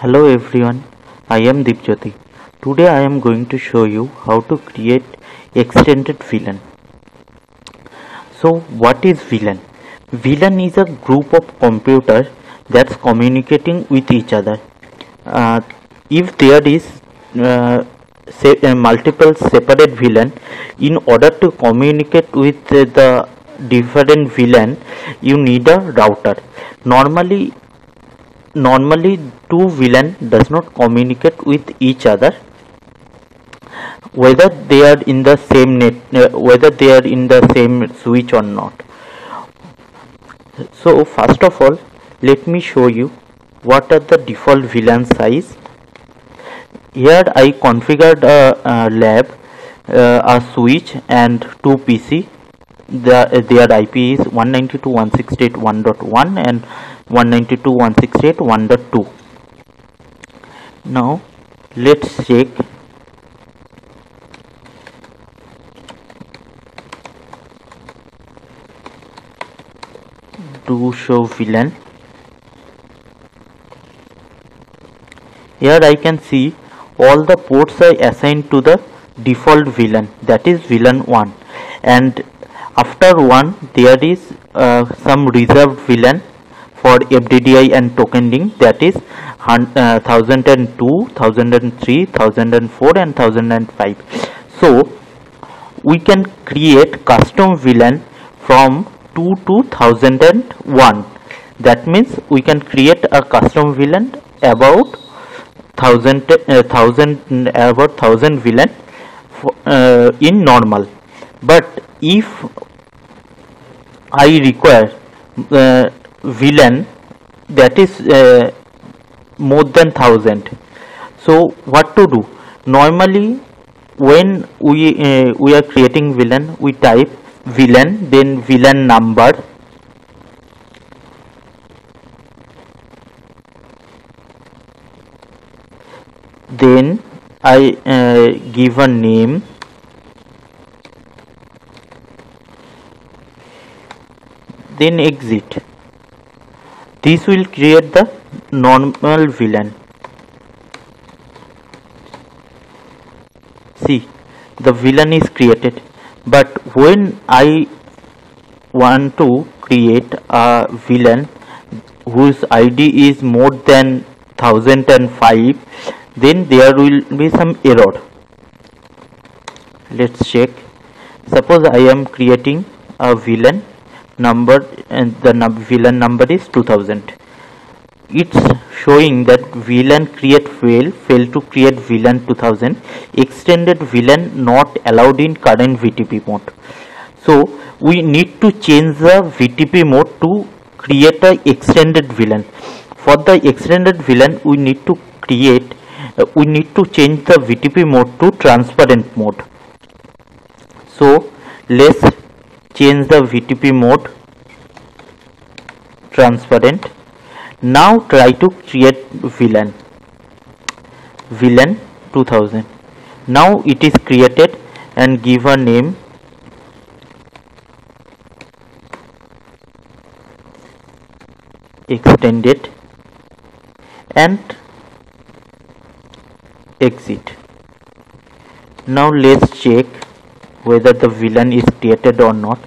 Hello everyone, I am Deepjyoti. Today I am going to show you how to create extended VLAN. So what is VLAN? VLAN is a group of computers that's communicating with each other. If there is multiple separate VLAN, in order to communicate with the different VLAN, you need a router. Normally two VLAN does not communicate with each other whether they are in the same whether they are in the same switch or not. So first of all, let me show you what are the default VLAN size. Here I configured a lab, a switch and two PC. Their IP is 192.168.1.1 and 192.168.1.2. Now let's check. To show VLAN. Here I can see all the ports are assigned to the default VLAN, that is VLAN 1, and after 1 there is some reserved VLAN for FDDI and tokening, that is 1002, 1003, 1004 and 1005. So we can create custom VLAN from 2 to 1001. That means we can create a custom VLAN about 1000 VLAN in normal. But if I require VLAN that is more than 1000, so what to do? Normally when we are creating VLAN, we type VLAN, then VLAN number, then I give a name, then exit. This will create the normal VLAN. See, the VLAN is created. But when I want to create a VLAN whose ID is more than 1005, then there will be some error. Let's check. Suppose I am creating a VLAN number and the VLAN number is 2000. It's showing that VLAN create failed to create VLAN 2000, extended VLAN not allowed in current VTP mode. So we need to change the VTP mode to create a extended VLAN. For the extended VLAN we need to change the VTP mode to transparent mode. So let's change the VTP mode transparent. Now try to create VLAN 2000. Now it is created, and give a name, extended, and exit. Now let's check whether the VLAN is created or not.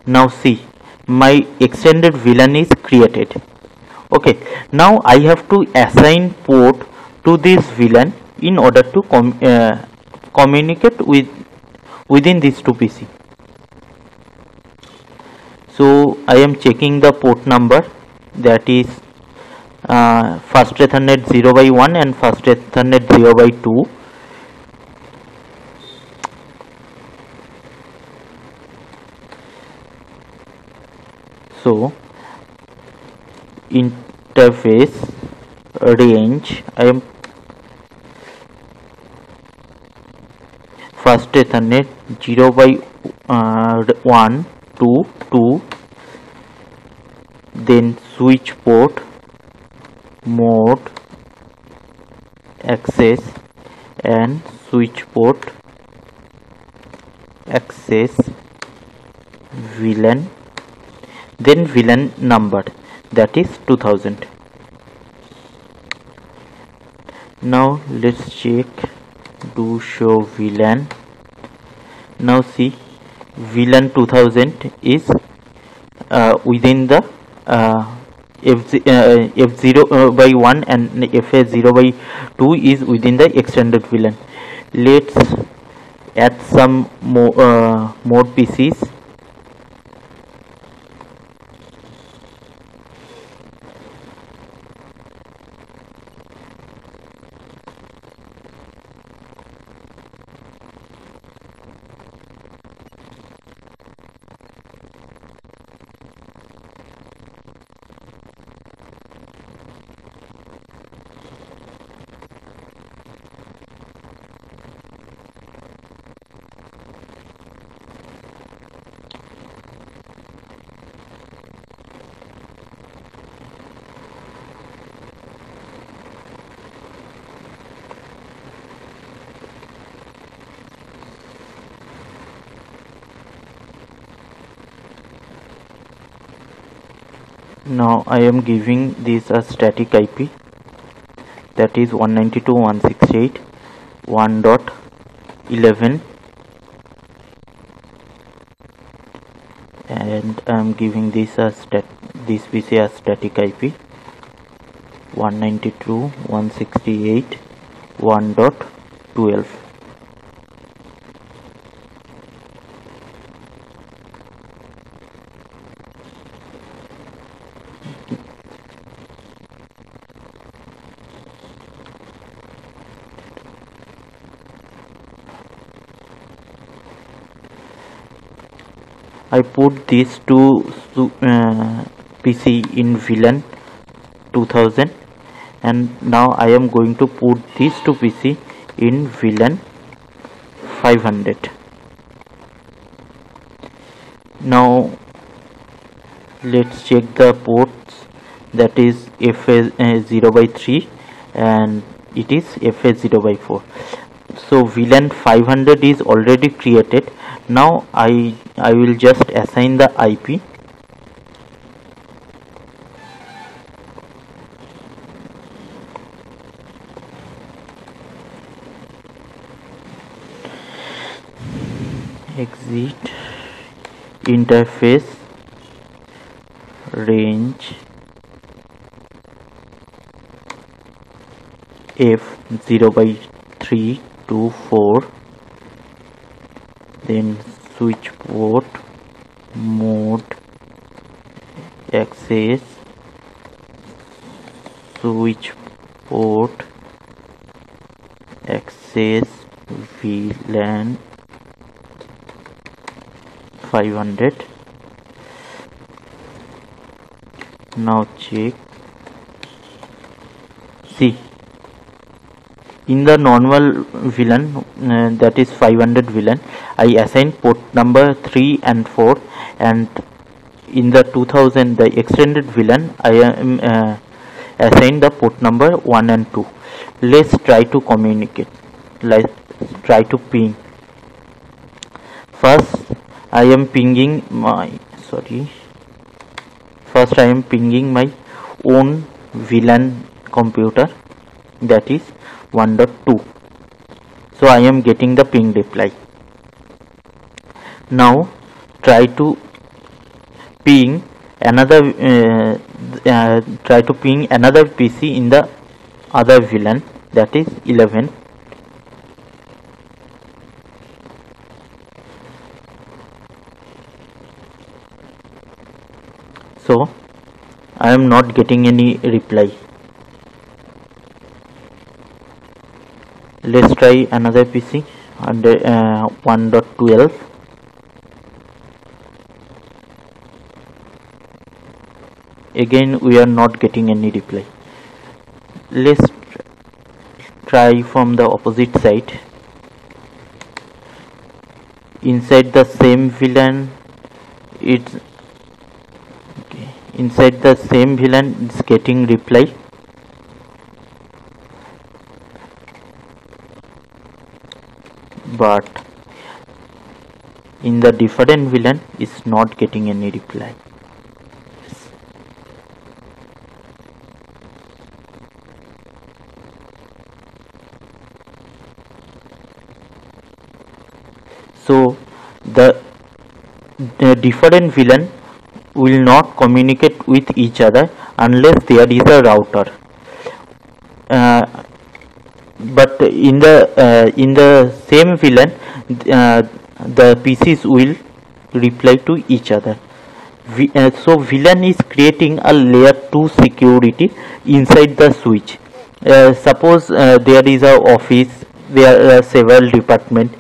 Now see, my extended VLAN is created. Okay, now I have to assign port to this VLAN in order to communicate within these two PC. So I am checking the port number, that is first Ethernet 0/1 and first Ethernet 0/2. So interface range, I am first Ethernet 0/1 to 2, then switch port, mode, access, and switch port, access, VLAN, then VLAN number, that is 2000. Now let's check do show VLAN. Now see, VLAN 2000 is within the F0 by 1 and FA0 by 2 is within the extended VLAN. Let's add some more PCs. Now I am giving this a static IP, that is 192.168.1.11, and I am giving this this PC as static IP 192.168.1.12. I put these two PC in VLAN 2000, and now I am going to put these two PC in VLAN 500. Now let's check the ports, that is FA0 by 3 and it is FA0 by 4. So VLAN 500 is already created. Now I will just assign the IP. Exit interface range F0 by 3 to 4, then switch port mode access, switch port access VLAN 500. Now check, see, in the normal VLAN that is 500 VLAN, I assign port number 3 and 4, and in the 2000 the extended VLAN I am assign the port number 1 and 2. Let's try to communicate. Let's try to ping. First I am pinging my own VLAN computer, that is 1.2. so I am getting the ping reply. Now try to ping another PC in the other VLAN, that is 11. So I am not getting any reply. Let's try another PC under 1.12. Again we are not getting any reply. Let's try from the opposite side. Inside the same VLAN, it's getting reply. But in the different VLAN is not getting any reply. So the different VLAN will not communicate with each other unless there is a router. But in the same VLAN, the PCs will reply to each other. So VLAN is creating a layer 2 security inside the switch. Suppose there is a office, there are several departments,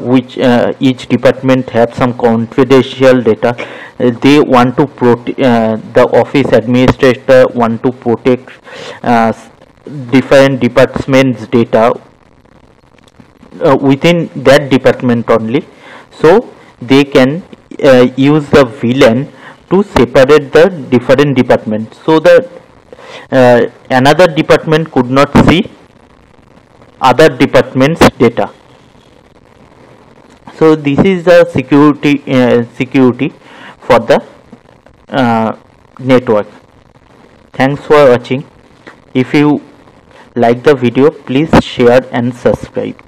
which each department have some confidential data. They want to the office administrator want to protect different departments data within that department only. So they can use the VLAN to separate the different departments, so that another department could not see other departments data. So this is the security for the network. Thanks for watching. If you like the video, please share and subscribe.